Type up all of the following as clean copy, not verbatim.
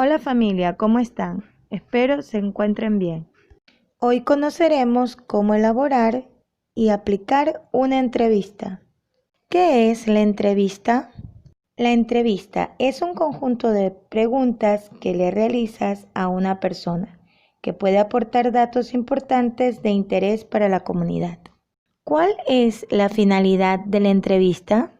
Hola familia, ¿cómo están? Espero se encuentren bien. Hoy conoceremos cómo elaborar y aplicar una entrevista. ¿Qué es la entrevista? La entrevista es un conjunto de preguntas que le realizas a una persona que puede aportar datos importantes de interés para la comunidad. ¿Cuál es la finalidad de la entrevista?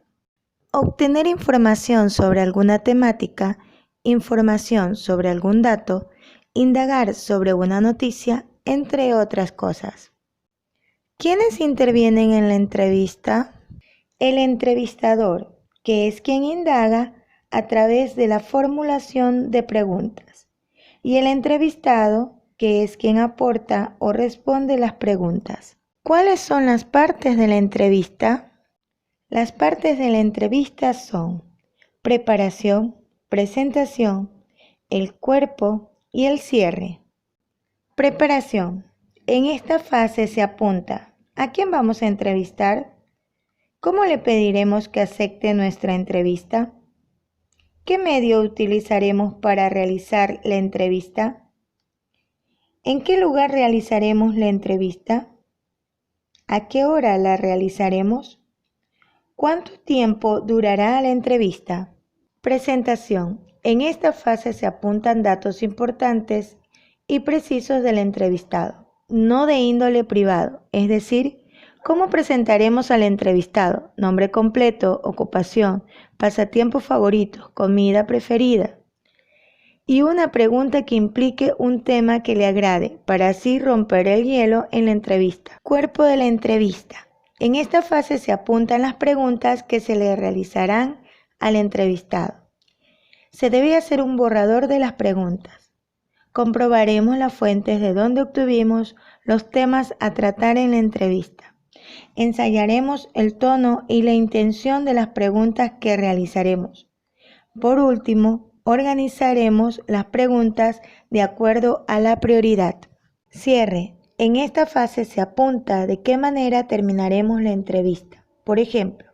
Obtener información sobre alguna temática, información sobre algún dato, indagar sobre una noticia, entre otras cosas. ¿Quiénes intervienen en la entrevista? El entrevistador, que es quien indaga a través de la formulación de preguntas, y el entrevistado, que es quien aporta o responde las preguntas. ¿Cuáles son las partes de la entrevista? Las partes de la entrevista son preparación, presentación, el cuerpo y el cierre. Preparación. En esta fase se apunta ¿a quién vamos a entrevistar? ¿Cómo le pediremos que acepte nuestra entrevista? ¿Qué medio utilizaremos para realizar la entrevista? ¿En qué lugar realizaremos la entrevista? ¿A qué hora la realizaremos? ¿Cuánto tiempo durará la entrevista? Presentación. En esta fase se apuntan datos importantes y precisos del entrevistado, no de índole privado, es decir, cómo presentaremos al entrevistado, nombre completo, ocupación, pasatiempo favorito, comida preferida, y una pregunta que implique un tema que le agrade, para así romper el hielo en la entrevista. Cuerpo de la entrevista. En esta fase se apuntan las preguntas que se le realizarán al entrevistado. Se debe hacer un borrador de las preguntas. Comprobaremos las fuentes de donde obtuvimos los temas a tratar en la entrevista. Ensayaremos el tono y la intención de las preguntas que realizaremos. Por último, organizaremos las preguntas de acuerdo a la prioridad. Cierre. En esta fase se apunta de qué manera terminaremos la entrevista. Por ejemplo,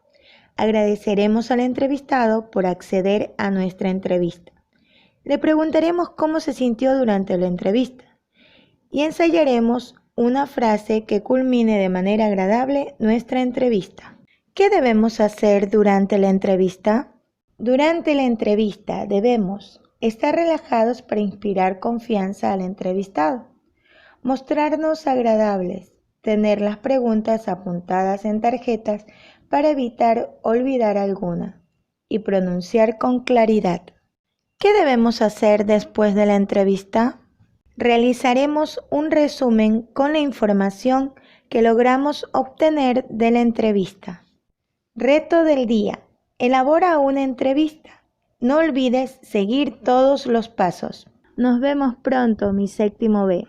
agradeceremos al entrevistado por acceder a nuestra entrevista. Le preguntaremos cómo se sintió durante la entrevista y ensayaremos una frase que culmine de manera agradable nuestra entrevista. ¿Qué debemos hacer durante la entrevista? Durante la entrevista debemos estar relajados para inspirar confianza al entrevistado. Mostrarnos agradables, tener las preguntas apuntadas en tarjetas para evitar olvidar alguna y pronunciar con claridad. ¿Qué debemos hacer después de la entrevista? Realizaremos un resumen con la información que logramos obtener de la entrevista. Reto del día. Elabora una entrevista. No olvides seguir todos los pasos. Nos vemos pronto, mi séptimo B.